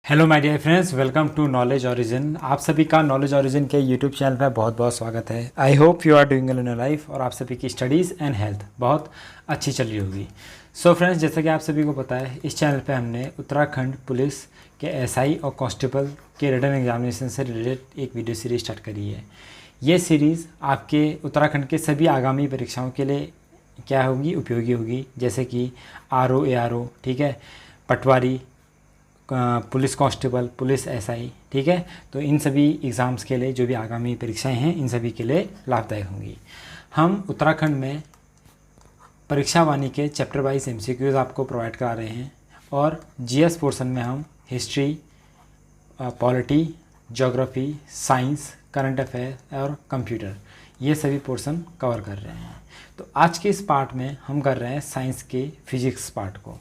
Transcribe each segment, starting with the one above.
Hello my dear friends, welcome to knowledge origin. आप सभी का नॉलेज ओरिजिन के यूट्यूब चैनल पर बहुत बहुत स्वागत है। I hope you are doing well in your life और आप सभी की स्टडीज़ एंड हेल्थ बहुत अच्छी चल रही होगी। सो फ्रेंड्स, जैसा कि आप सभी को पता है, इस चैनल पे हमने उत्तराखंड पुलिस के एसआई और कांस्टेबल के रिटन एग्जामिनेशन से रिलेटेड एक वीडियो सीरीज स्टार्ट करी है। ये सीरीज़ आपके उत्तराखंड के सभी आगामी परीक्षाओं के लिए क्या होगी, उपयोगी होगी, जैसे कि आरओ एआरओ, ठीक है, पटवारी, पुलिस कांस्टेबल, पुलिस एसआई, ठीक है। तो इन सभी एग्ज़ाम्स के लिए जो भी आगामी परीक्षाएं हैं, इन सभी के लिए लाभदायक होंगी। हम उत्तराखंड में परीक्षा वाणी के चैप्टर वाइज एमसीक्यूज़ आपको प्रोवाइड करा रहे हैं और जीएस पोर्शन में हम history, polity, geography, science, current affair और कंप्यूटर, ये सभी पोर्शन कवर कर रहे हैं। तो आज के इस पार्ट में हम कर रहे हैं साइंस के फिजिक्स पार्ट को।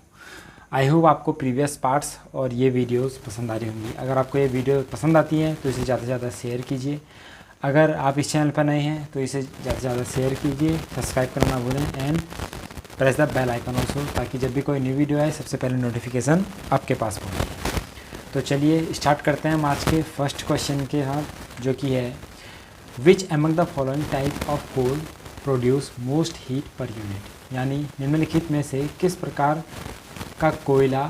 आई होप आपको प्रीवियस पार्ट्स और ये वीडियोस पसंद आ रही होंगी। अगर आपको ये वीडियो पसंद आती हैं तो इसे ज़्यादा से ज़्यादा शेयर कीजिए। अगर आप इस चैनल पर नए हैं तो इसे ज़्यादा से ज़्यादा शेयर कीजिए, सब्सक्राइब करना ना भूलें and press the bell icon also, ताकि जब भी कोई न्यू वीडियो आए सबसे पहले नोटिफिकेशन आपके पास पहुँचे। तो चलिए स्टार्ट करते हैं हम आज के फर्स्ट क्वेश्चन के साथ, जो कि है which among the following type of coal produce most heat per unit, यानी निम्नलिखित में से किस प्रकार का कोयला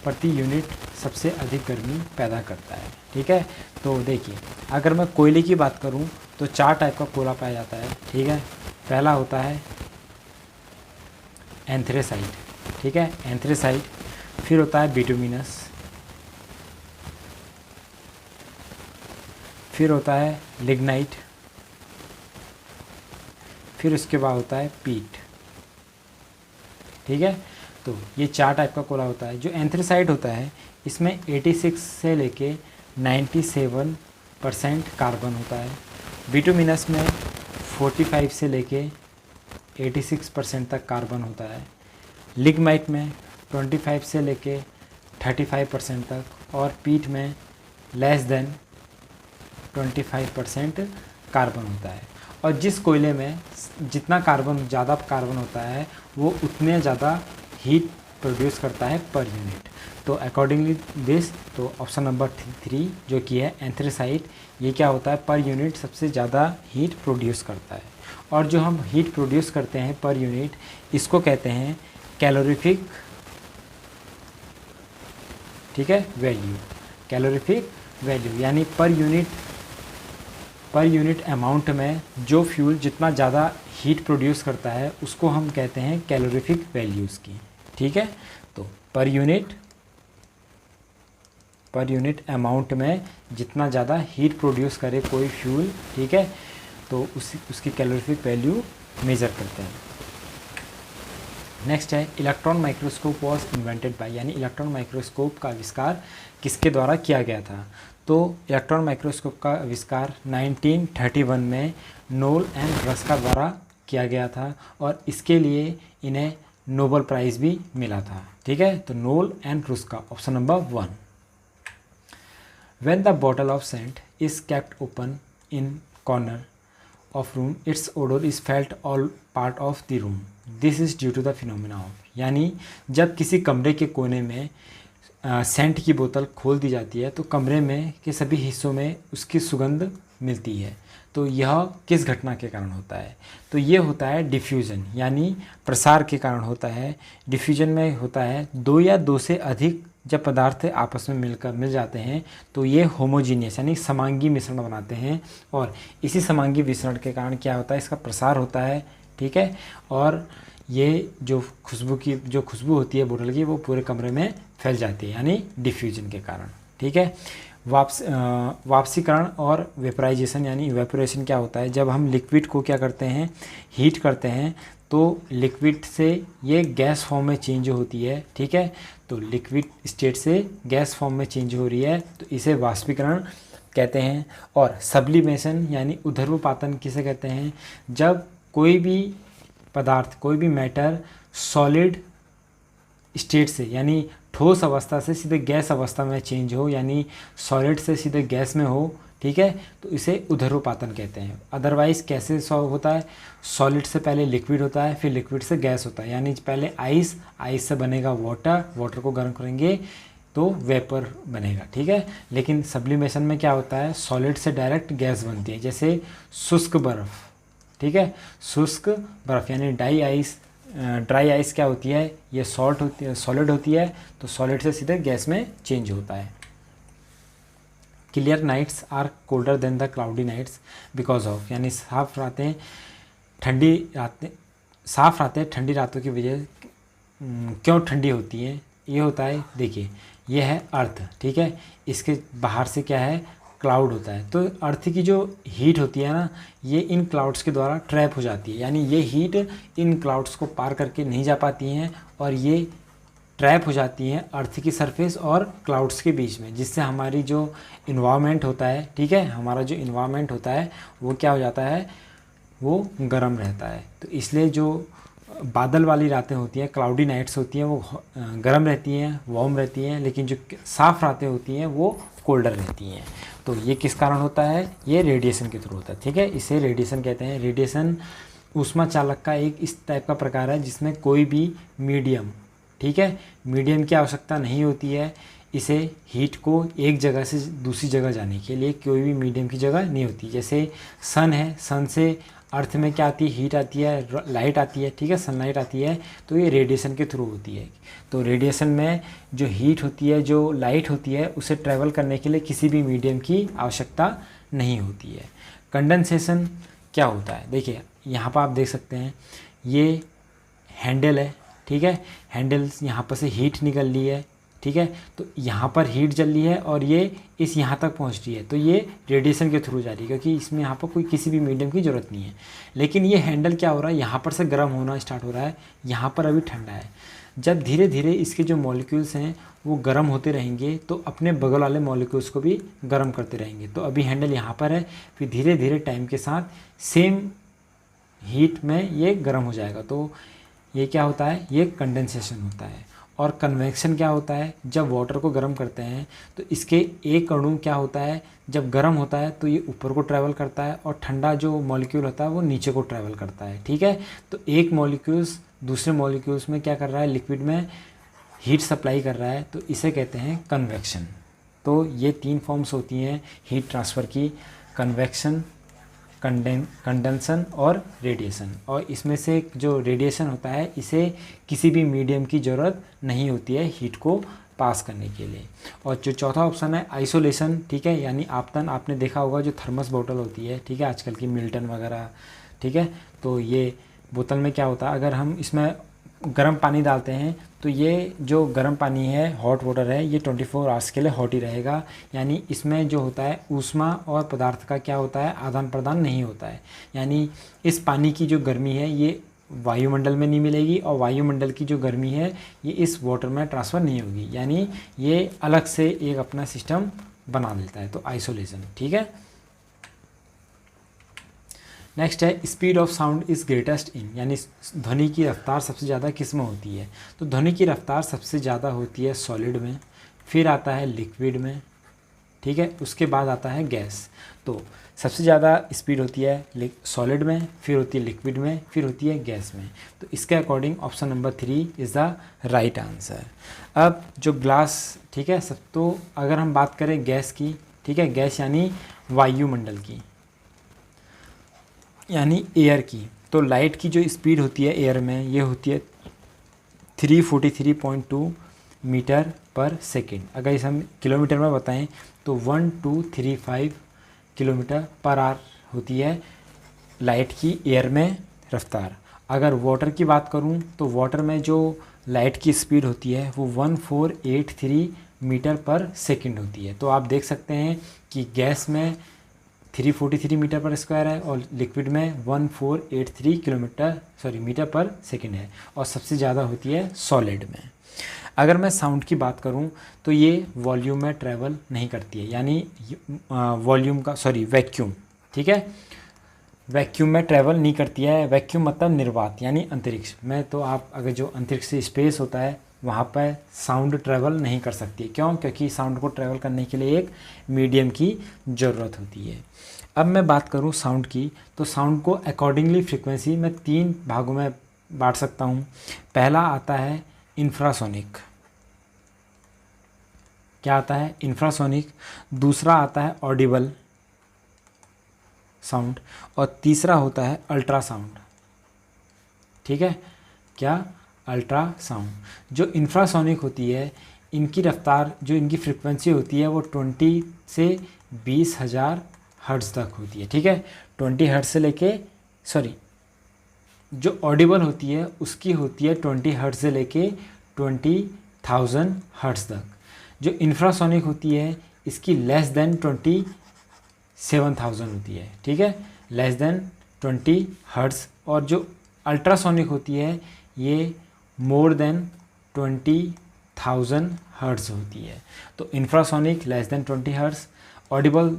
प्रति यूनिट सबसे अधिक गर्मी पैदा करता है। ठीक है, तो देखिए, अगर मैं कोयले की बात करूं तो 4 टाइप का कोयला पाया जाता है। ठीक है, पहला होता है एंथ्रेसाइट, ठीक है, एंथ्रेसाइट। फिर होता है बिटुमिनस, फिर होता है लिग्नाइट, फिर उसके बाद होता है पीट। ठीक है, तो ये 4 टाइप का कोयला होता है। जो एंथ्रेसाइट होता है, इसमें 86 से लेके 97% कार्बन होता है। बिटुमिनस में 45 से लेके 86% तक कार्बन होता है। लिग्नाइट में 25 से लेके 35% तक और पीट में लेस देन 25% कार्बन होता है। और जिस कोयले में जितना कार्बन, ज़्यादा कार्बन होता है, वो उतने ज़्यादा हीट प्रोड्यूस करता है पर यूनिट। तो अकॉर्डिंगली दिस, तो ऑप्शन नंबर 3 जो कि है एंथ्रेसाइट, ये क्या होता है, पर यूनिट सबसे ज़्यादा हीट प्रोड्यूस करता है। और जो हम हीट प्रोड्यूस करते हैं पर यूनिट, इसको कहते हैं कैलोरीफिक, ठीक है, वैल्यू, कैलोरीफिक वैल्यू, यानी पर यूनिट अमाउंट में जो फ्यूल जितना ज़्यादा हीट प्रोड्यूस करता है उसको हम कहते हैं कैलोरीफिक वैल्यूज़ की। ठीक है, तो पर यूनिट अमाउंट में जितना ज़्यादा हीट प्रोड्यूस करे कोई फ्यूल, ठीक है, तो उसकी कैलोरीफिक वैल्यू मेज़र करते हैं। नेक्स्ट है electron microscope was invented by, यानी इलेक्ट्रॉन माइक्रोस्कोप का आविष्कार किसके द्वारा किया गया था। तो इलेक्ट्रॉन माइक्रोस्कोप का आविष्कार 1931 में नोल एंड रस्का द्वारा किया गया था और इसके लिए इन्हें नोबेल प्राइज़ भी मिला था। ठीक है, तो Knoll and Ruska, option number 1। When the bottle of scent is kept open in corner of room, its odour is felt all part of the room, this is due to the phenomena of, यानी जब किसी कमरे के कोने में Saint की बोतल खोल दी जाती है तो कमरे में के सभी हिस्सों में उसकी सुगंध मिलती है। तो यह किस घटना के कारण होता है, तो ये होता है डिफ्यूज़न, यानी प्रसार के कारण होता है। डिफ्यूजन में होता है 2 या 2 से अधिक जब पदार्थ आपस में मिल जाते हैं तो ये होमोजीनियस यानी समांगी मिश्रण बनाते हैं और इसी समांगी मिश्रण के कारण क्या होता है, इसका प्रसार होता है। ठीक है, और ये जो खुशबू होती है बोतल की, वो पूरे कमरे में फैल जाती है, यानी डिफ्यूजन के कारण। ठीक है, वापसीकरण और वेपराइजेशन यानी इवेपोरेशन क्या होता है, जब हम लिक्विड को क्या करते हैं, हीट करते हैं तो लिक्विड से ये गैस फॉर्म में चेंज होती है। ठीक है, तो लिक्विड स्टेट से गैस फॉर्म में चेंज हो रही है, तो इसे वाष्पीकरण कहते हैं। और सब्लिमेशन यानी उध्रुवपातन किसे कहते हैं, जब कोई भी पदार्थ, कोई भी मैटर सॉलिड स्टेट से यानी ठोस अवस्था से सीधे गैस अवस्था में चेंज हो, यानी सॉलिड से सीधे गैस में हो। ठीक है, तो इसे उध्रुवपातन कहते हैं। अदरवाइज़ कैसे होता है, सॉलिड से पहले लिक्विड होता है, फिर लिक्विड से गैस होता है, यानी पहले आइस से बनेगा वाटर को गर्म करेंगे, तो वेपर बनेगा, ठीक है। लेकिन सब्लिमेशन में क्या होता है, सॉलिड से डायरेक्ट गैस बनती है, जैसे शुष्क बर्फ़, ठीक है। शुष्क बर्फ़ यानी ड्राई आइस क्या होती है, ये सॉलिड होती है, तो सॉलिड से सीधे गैस में चेंज होता है। Clear nights are colder than the cloudy nights because of, यानी साफ रातें ठंडी रातों की वजह क्यों ठंडी होती है, ये होता है, देखिए ये है अर्थ, ठीक है। इसके बाहर से क्या है, क्लाउड होता है, तो अर्थ की जो हीट होती है ना, ये इन क्लाउड्स के द्वारा ट्रैप हो जाती है, यानी ये हीट इन क्लाउड्स को पार करके नहीं जा पाती हैं और ये ट्रैप हो जाती हैं अर्थ की सरफेस और क्लाउड्स के बीच में, जिससे हमारी जो इन्वायरमेंट होता है, ठीक है, हमारा जो इन्वायरमेंट होता है वो क्या हो जाता है, वो गर्म रहता है। तो इसलिए जो बादल वाली रातें होती हैं, क्लाउडी नाइट्स होती हैं, वो गर्म रहती हैं, वार्म रहती हैं, लेकिन जो साफ़ रातें होती हैं वो कोल्डर रहती हैं। तो ये किस कारण होता है, ये रेडिएशन के थ्रू होता है, ठीक है। इसे रेडिएशन कहते हैं। रेडिएशन ऊष्मा चालक का एक इस टाइप का प्रकार है जिसमें कोई भी मीडियम, ठीक है, मीडियम की आवश्यकता नहीं होती है। इसे हीट को एक जगह से दूसरी जगह जाने के लिए कोई भी मीडियम की जगह नहीं होती। जैसे सन है, सन से अर्थ में क्या आती है, हीट आती है, लाइट आती है, ठीक है, सनलाइट आती है, तो ये रेडिएशन के थ्रू होती है। तो रेडिएशन में जो हीट होती है, जो लाइट होती है, उसे ट्रैवल करने के लिए किसी भी मीडियम की आवश्यकता नहीं होती है। कंडेंसेशन क्या होता है, देखिए यहाँ पर आप देख सकते हैं, ये हैंडल है, ठीक है, हैंडल यहाँ पर से हीट निकल रही है, ठीक है, तो यहाँ पर हीट जल रही है और ये इस यहाँ तक पहुँच रही है, तो ये रेडिएशन के थ्रू जा रही है, क्योंकि इसमें यहाँ पर कोई किसी भी मीडियम की ज़रूरत नहीं है। लेकिन ये हैंडल क्या हो रहा है, यहाँ पर से गर्म होना स्टार्ट हो रहा है, यहाँ पर अभी ठंडा है। जब धीरे धीरे इसके जो मॉलिक्यूल्स हैं वो गर्म होते रहेंगे, तो अपने बगल वाले मॉलिक्यूल्स को भी गर्म करते रहेंगे। तो अभी हैंडल यहाँ पर है, फिर धीरे धीरे टाइम के साथ सेम हीट में ये गर्म हो जाएगा। तो ये क्या होता है, ये कंडेंसेशन होता है। और कन्वेक्शन क्या होता है, जब वाटर को गर्म करते हैं तो इसके एक अणु क्या होता है, जब गर्म होता है तो ये ऊपर को ट्रैवल करता है और ठंडा जो मॉलिक्यूल होता है वो नीचे को ट्रैवल करता है, ठीक है। तो एक मॉलिक्यूल्स दूसरे मॉलिक्यूल्स में क्या कर रहा है, लिक्विड में हीट सप्लाई कर रहा है, तो इसे कहते हैं कन्वेक्शन। तो ये 3 फॉर्म्स होती हैं हीट ट्रांसफ़र की, कन्वेक्शन, कंडेंसन और रेडिएशन। और इसमें से जो रेडिएशन होता है, इसे किसी भी मीडियम की ज़रूरत नहीं होती है हीट को पास करने के लिए। और जो चौथा ऑप्शन है आइसोलेशन, ठीक है, यानी आपतन। आपने देखा होगा जो थर्मस बोतल होती है, ठीक है, आजकल की मिल्टन वगैरह, ठीक है, तो ये बोतल में क्या होता है, अगर हम इसमें गर्म पानी डालते हैं तो ये जो गर्म पानी है, हॉट वाटर है, ये 24 आवर्स के लिए हॉट ही रहेगा। यानी इसमें जो होता है ऊष्मा और पदार्थ का क्या होता है, आदान प्रदान नहीं होता है। यानी इस पानी की जो गर्मी है ये वायुमंडल में नहीं मिलेगी और वायुमंडल की जो गर्मी है ये इस वाटर में ट्रांसफ़र नहीं होगी, यानी ये अलग से एक अपना सिस्टम बना लेता है। तो आइसोलेशन, ठीक है। नेक्स्ट है speed of sound is greatest इन, यानी ध्वनि की रफ्तार सबसे ज़्यादा किस में होती है। तो ध्वनि की रफ्तार सबसे ज़्यादा होती है सॉलिड में, फिर आता है लिक्विड में, ठीक है, उसके बाद आता है गैस। तो सबसे ज़्यादा स्पीड होती है सॉलिड में, फिर होती है लिक्विड में, फिर होती है गैस में। तो इसके according option number 3 is the right answer. अब जो ग्लास, ठीक है, सब, तो अगर हम बात करें गैस की, ठीक है, गैस यानी वायुमंडल की, यानी एयर की, तो लाइट की जो स्पीड होती है एयर में ये होती है 343.2 मीटर पर सेकेंड। अगर इसे हम किलोमीटर में बताएं तो 1235 किलोमीटर पर आवर होती है लाइट की एयर में रफ्तार। अगर वाटर की बात करूं तो वाटर में जो लाइट की स्पीड होती है वो 1483 मीटर पर सेकेंड होती है। तो आप देख सकते हैं कि गैस में 343 मीटर पर स्क्वायर है और लिक्विड में 1483 मीटर पर सेकेंड है, और सबसे ज़्यादा होती है सॉलिड में। अगर मैं साउंड की बात करूं तो ये वॉल्यूम में ट्रैवल नहीं करती है, यानी वैक्यूम, ठीक है, वैक्यूम में ट्रैवल नहीं करती है। वैक्यूम मतलब निर्वात यानी अंतरिक्ष में। तो आप अगर जो अंतरिक्ष से स्पेस होता है वहाँ पर साउंड ट्रैवल नहीं कर सकती है। क्यों? क्योंकि साउंड को ट्रैवल करने के लिए एक मीडियम की ज़रूरत होती है। अब मैं बात करूँ साउंड की, तो साउंड को अकॉर्डिंगली फ्रीक्वेंसी में 3 भागों में बांट सकता हूँ। पहला आता है इंफ्रासोनिक, क्या आता है, इंफ्रासोनिक, दूसरा आता है ऑडिबल साउंड, और तीसरा होता है अल्ट्रासाउंड। ठीक है, क्या, अल्ट्रासाउंड। जो इंफ्रासोनिक होती है इनकी रफ्तार, जो इनकी फ्रिक्वेंसी होती है वो 20 से 20,000 हर्ट्ज़ तक होती है। ठीक है, 20 हर्ट्ज़ से लेके, सॉरी, जो ऑडिबल होती है उसकी होती है 20 हर्ट्ज़ से लेके 20,000 हर्ट्ज़ तक। जो इंफ्रासोनिक होती है इसकी लेस देन 27,000 होती है। ठीक है, लेस देन 20 हर्ट्ज़। और जो अल्ट्रासोनिक होती है ये मोर देन 20,000 हर्ट्ज़ होती है। तो infrasonic less than 20 hertz, Audible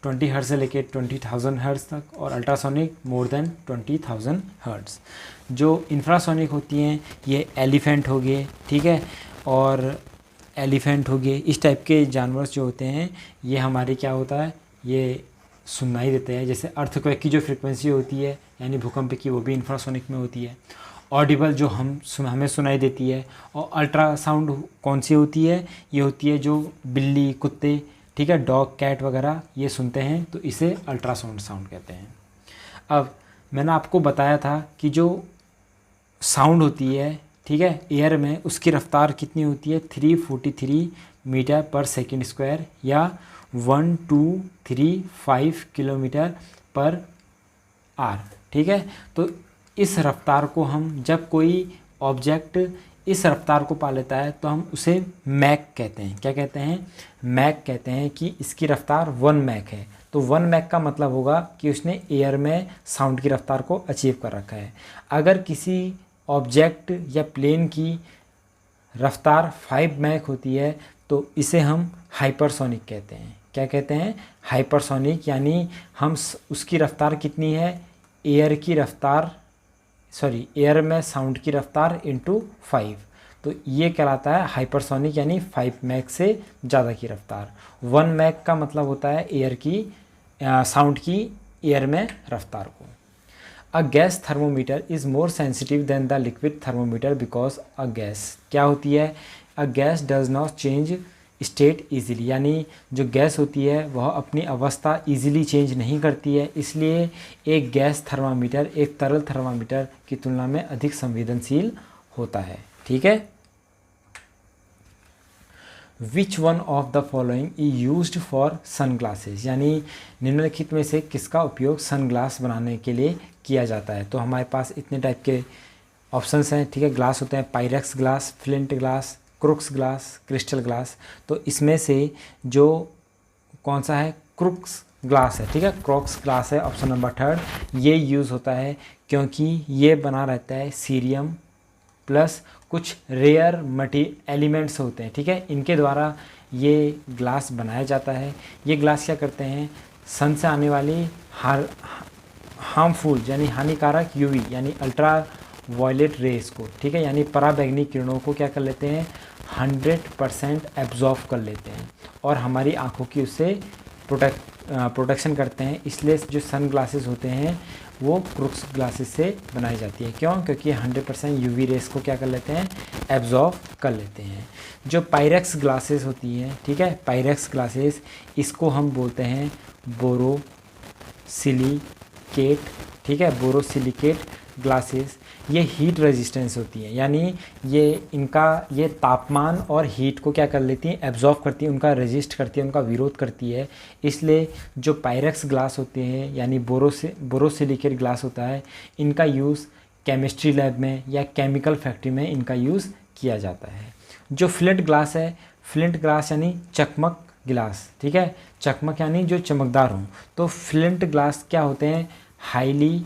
20 hertz से लेके 20,000 हर्ट्ज़ तक, और अल्ट्रासोनिक मोर देन 20,000 हर्ट्ज़। जो इंफ्रासोनिक होती हैं ये एलिफेंट हो गए, ठीक है, और एलिफेंट हो गए, इस टाइप के जानवर जो होते हैं ये हमारे क्या होता है, ये सुनाई देते हैं। जैसे अर्थक्वेक की जो फ्रिक्वेंसी होती है यानी भूकंप की, वो भी इंफ्रासोनिक में होती है। ऑडिबल जो हमें सुनाई देती है। और अल्ट्रासाउंड कौन सी होती है, ये होती है जो बिल्ली, कुत्ते, ठीक है, डॉग, कैट वगैरह ये सुनते हैं, तो इसे अल्ट्रासाउंड साउंड कहते हैं। अब मैंने आपको बताया था कि जो साउंड होती है, ठीक है, एयर में, उसकी रफ्तार कितनी होती है, 343 मीटर पर सेकंड स्क्वायर या 1235 किलोमीटर पर आर। ठीक है, तो इस रफ्तार को हम, जब कोई ऑब्जेक्ट इस रफ्तार को पा लेता है तो हम उसे मैक कहते हैं। क्या कहते हैं, मैक कहते हैं कि इसकी रफ्तार 1 मैक है। तो 1 मैक का मतलब होगा कि उसने एयर में साउंड की रफ्तार को अचीव कर रखा है। अगर किसी ऑब्जेक्ट या प्लेन की रफ्तार 5 मैक होती है तो इसे हम हाइपरसोनिक कहते हैं। क्या कहते हैं, हाइपरसोनिक, यानी हम उसकी रफ्तार कितनी है, एयर की रफ्तार, सॉरी, एयर में साउंड की रफ्तार इंटू 5, तो ये कहलाता है हाइपरसोनिक, यानी 5 मैक से ज़्यादा की रफ्तार। 1 मैक का मतलब होता है एयर की, साउंड की एयर में रफ्तार को। A gas thermometer is more sensitive than the liquid thermometer because a gas, क्या होती है, a gas does not change state easily, यानी जो गैस होती है वह अपनी अवस्था इजीली चेंज नहीं करती है, इसलिए एक गैस थर्मामीटर एक तरल थर्मामीटर की तुलना में अधिक संवेदनशील होता है। ठीक है, which one of the following is used for sunglasses, यानी निम्नलिखित में से किसका उपयोग सन ग्लास बनाने के लिए किया जाता है। तो हमारे पास इतने टाइप के ऑप्शंस हैं। ठीक है, ग्लास होते हैं Pyrex glass, flint glass, Crookes glass, crystal glass. तो इसमें से जो कौन सा है, क्रुक्स ग्लास है। ठीक है, क्रुक्स ग्लास है ऑप्शन नंबर 3। ये यूज़ होता है क्योंकि ये बना रहता है सीरियम प्लस कुछ रेयर एलिमेंट्स होते हैं। ठीक है, इनके द्वारा ये ग्लास बनाया जाता है। ये ग्लास क्या करते हैं, सन से आने वाली हार्मफुल यानी हानिकारक यूवी यानी अल्ट्रा वायलेट रेस को, ठीक है, यानी पराबैंगनी किरणों को क्या कर लेते हैं, 100% एब्जॉर्व कर लेते हैं और हमारी आंखों की उससे प्रोटेक्शन करते हैं। इसलिए जो सन ग्लासेस होते हैं वो क्रुक्स ग्लासेस से बनाई जाती है। क्यों, क्योंकि 100% यूवी रेस को क्या कर लेते हैं, एब्जॉर्व कर लेते हैं। जो पायरेक्स ग्लासेस होती हैं, ठीक है, पायरेक्स ग्लासेस, इसको हम बोलते हैं बोरोसिलिकेट। ठीक है, बोरोसिलिकेट ग्लासेस, ये हीट रेजिस्टेंस होती है, यानी ये तापमान और हीट को क्या कर लेती हैं, एब्जॉर्व करती है, उनका रेजिस्ट करती है, उनका विरोध करती है। इसलिए जो पायरेक्स ग्लास होते हैं यानी बोरोसिलिकेट ग्लास होता है, इनका यूज़ केमिस्ट्री लैब में या केमिकल फैक्ट्री में इनका यूज़ किया जाता है। जो फ्लिंट ग्लास है, फ्लिंट ग्लास यानी चकमक गिलास, ठीक है, चकमक यानी जो चमकदार हो। तो फ्लिंट ग्लास क्या होते हैं, हाईली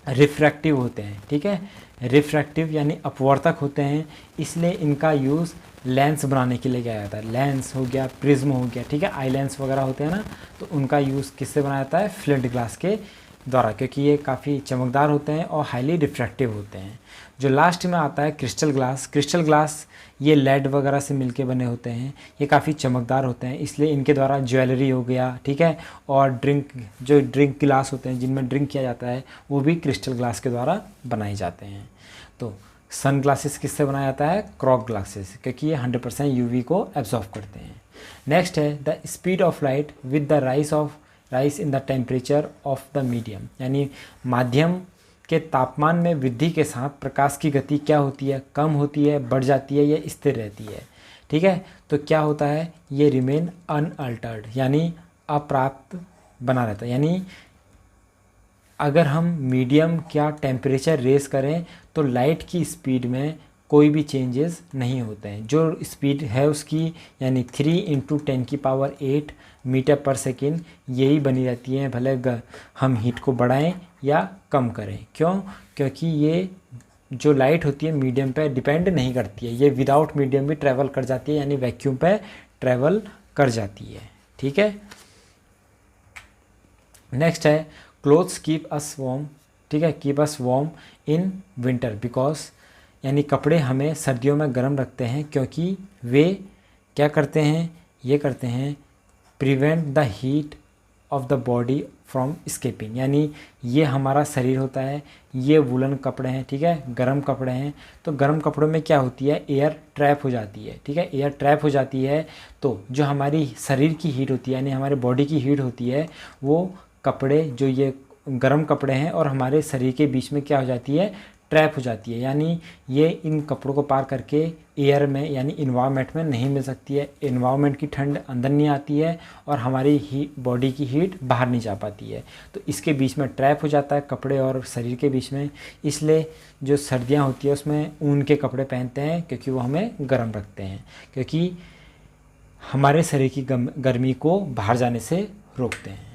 रिफ्रैक्टिव होते हैं। ठीक है, रिफ्रैक्टिव यानी अपवर्तक होते हैं, इसलिए इनका यूज़ लेंस बनाने के लिए किया जाता है। लेंस हो गया, प्रिज्म हो गया, ठीक है, आई लेंस वगैरह होते हैं ना, तो उनका यूज़ किससे बनाया जाता है, फ्लिंट ग्लास के द्वारा, क्योंकि ये काफ़ी चमकदार होते हैं और हाईली रिफ्रैक्टिव होते हैं। जो लास्ट में आता है क्रिस्टल ग्लास, क्रिस्टल ग्लास ये लेड वगैरह से मिलके बने होते हैं, ये काफ़ी चमकदार होते हैं, इसलिए इनके द्वारा ज्वेलरी हो गया, ठीक है, और ड्रिंक गिलास होते हैं जिनमें ड्रिंक किया जाता है वो भी क्रिस्टल ग्लास के द्वारा बनाए जाते हैं। तो सन ग्लासेस किससे बनाया जाता है? क्रॉक ग्लासेस, क्योंकि ये 100% यूवी को एब्जॉर्व करते हैं। नेक्स्ट है the speed of light with the rice in the temperature of the medium, यानी माध्यम के तापमान में वृद्धि के साथ प्रकाश की गति क्या होती है? कम होती है, बढ़ जाती है या स्थिर रहती है? ठीक है, तो क्या होता है? ये रिमेन अनअल्टर्ड, यानी अप्राप्त बना रहता है। यानी अगर हम मीडियम का टेम्परेचर रेस करें तो लाइट की स्पीड में कोई भी चेंजेस नहीं होते हैं। जो स्पीड है उसकी, यानी 3 × 10⁸ मीटर पर सेकेंड, यही बनी रहती है, भले हम हीट को बढ़ाएं या कम करें। क्यों? क्योंकि ये जो लाइट होती है मीडियम पे डिपेंड नहीं करती है, ये विदाउट मीडियम भी ट्रैवल कर जाती है, यानी वैक्यूम पे ट्रैवल कर जाती है। ठीक है, नेक्स्ट है क्लोथ्स कीप अस वार्म। ठीक है, keep us warm in winter because, यानी कपड़े हमें सर्दियों में गर्म रखते हैं क्योंकि वे क्या करते हैं? ये करते हैं prevent the heat of the body from escaping, यानी ये हमारा शरीर होता है, ये वुलन कपड़े हैं। ठीक है, गर्म कपड़े हैं, तो गर्म कपड़ों में क्या होती है? एयर ट्रैप हो जाती है। ठीक है, एयर ट्रैप हो जाती है, तो जो हमारी शरीर की हीट होती है, यानी हमारे बॉडी की हीट होती है, वो कपड़े, जो ये गर्म कपड़े हैं और हमारे शरीर के बीच में क्या हो जाती है? ट्रैप हो जाती है, यानी ये इन कपड़ों को पार करके एयर में, यानी इन्वायरमेंट में नहीं मिल सकती है। इन्वायरमेंट की ठंड अंदर नहीं आती है और हमारी बॉडी की हीट बाहर नहीं जा पाती है, तो इसके बीच में ट्रैप हो जाता है कपड़े और शरीर के बीच में। इसलिए जो सर्दियाँ होती है उसमें ऊन के कपड़े पहनते हैं, क्योंकि वो हमें गर्म रखते हैं, क्योंकि हमारे शरीर की गर्मी को बाहर जाने से रोकते हैं।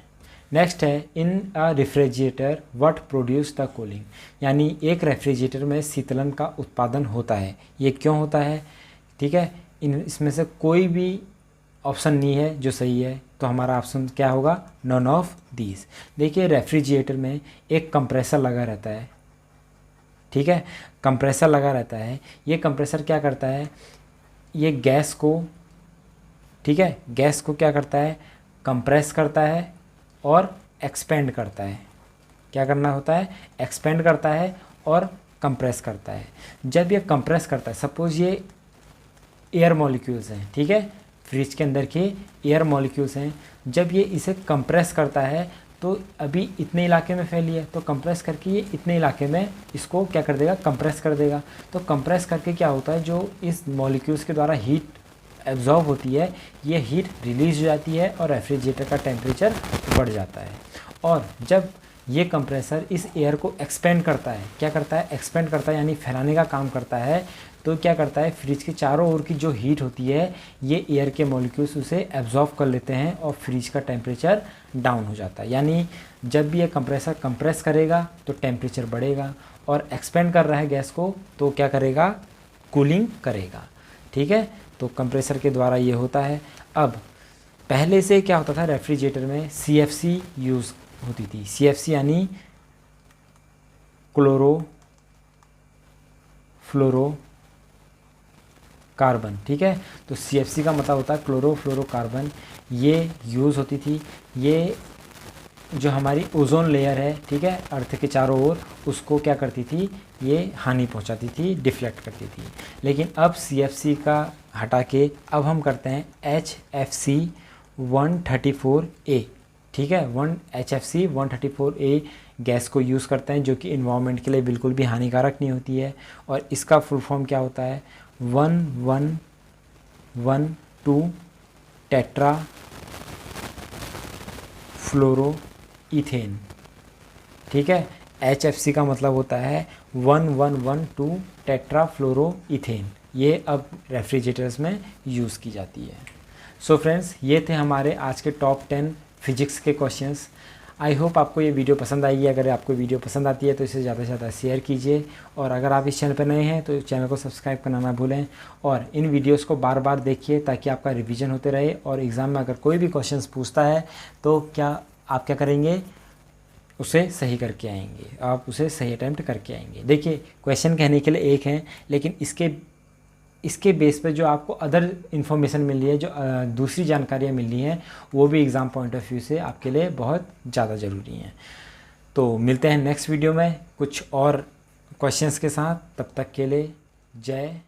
नेक्स्ट है in a refrigerator what produce the cooling, यानी एक रेफ्रिजरेटर में शीतलन का उत्पादन होता है। ये क्यों होता है? ठीक है, इसमें से कोई भी ऑप्शन नहीं है जो सही है, तो हमारा ऑप्शन क्या होगा? None of these. देखिए, रेफ्रिजरेटर में एक कंप्रेसर लगा रहता है। ठीक है, कंप्रेसर लगा रहता है। ये कंप्रेसर क्या करता है? ये गैस को, ठीक है, गैस को क्या करता है? कंप्रेस करता है और एक्सपेंड करता है। क्या करना होता है? एक्सपेंड करता है और कंप्रेस करता है। जब ये कंप्रेस करता है, सपोज ये एयर मॉलिक्यूल्स हैं, ठीक है, फ्रिज के अंदर के एयर मॉलिक्यूल्स हैं, जब ये इसे कंप्रेस करता है तो अभी इतने इलाके में फैली है, तो कंप्रेस करके ये इतने इलाके में इसको क्या कर देगा? कंप्रेस कर देगा। तो कंप्रेस करके क्या होता है? जो इस मॉलिक्यूल्स के द्वारा हीट एब्जॉर्ब होती है, ये हीट रिलीज हो जाती है और रेफ्रिजरेटर का टेम्परेचर बढ़ जाता है। और जब ये कंप्रेसर इस एयर को एक्सपेंड करता है, क्या करता है? एक्सपेंड करता है, यानी फैलाने का काम करता है, तो क्या करता है? फ्रिज के चारों ओर की जो हीट होती है, ये एयर के मॉलिक्यूल्स उसे एब्जॉर्ब कर लेते हैं और फ्रिज का टेम्परेचर डाउन हो जाता है। यानी जब भी ये कंप्रेसर कंप्रेस करेगा तो टेम्परेचर बढ़ेगा, और एक्सपेंड कर रहा है गैस को तो क्या करेगा? कूलिंग करेगा। ठीक है, तो कंप्रेसर के द्वारा ये होता है। अब पहले से क्या होता था? रेफ्रिजरेटर में CFC यूज़ होती थी। CFC यानी क्लोरोफ्लोरोकार्बन। ठीक है, तो CFC का मतलब होता है क्लोरोफ्लोरोकार्बन। ये यूज़ होती थी। ये जो हमारी ओजोन लेयर है, ठीक है, अर्थ के चारों ओर, उसको क्या करती थी? ये हानि पहुंचाती थी, डिफ्लेक्ट करती थी। लेकिन अब CFC का हटा के अब हम करते हैं HFC 134a। ठीक है, HFC 134a गैस को यूज़ करते हैं, जो कि इन्वायरमेंट के लिए बिल्कुल भी हानिकारक नहीं होती है। और इसका फुल फॉर्म क्या होता है? 1112 टेट्रा फ्लोरोइथेन। ठीक है, HFC का मतलब होता है 1112 टेट्रा फ्लोरोइथेन। ये अब रेफ्रिजरेटर्स में यूज़ की जाती है। सो फ्रेंड्स, ये थे हमारे आज के टॉप 10 फिजिक्स के क्वेश्चंस। आई होप आपको ये वीडियो पसंद आएगी। अगर आपको वीडियो पसंद आती है तो इसे ज़्यादा से ज़्यादा शेयर कीजिए, और अगर आप इस चैनल पर नए हैं तो चैनल को सब्सक्राइब करना ना भूलें, और इन वीडियोस को बार बार देखिए ताकि आपका रिवीजन होते रहे। और एग्ज़ाम में अगर कोई भी क्वेश्चंस पूछता है तो आप क्या करेंगे? उसे सही करके आएंगे, आप उसे सही अटैम्प्ट करके आएंगे। देखिए, क्वेश्चन कहने के लिए एक हैं, लेकिन इसके बेस पे जो आपको अदर इन्फॉर्मेशन मिल रही है, जो दूसरी जानकारियाँ मिल रही हैं, वो भी एग्ज़ाम पॉइंट ऑफ व्यू से आपके लिए बहुत ज़्यादा ज़रूरी हैं। तो मिलते हैं नेक्स्ट वीडियो में कुछ और क्वेश्चंस के साथ। तब तक के लिए जय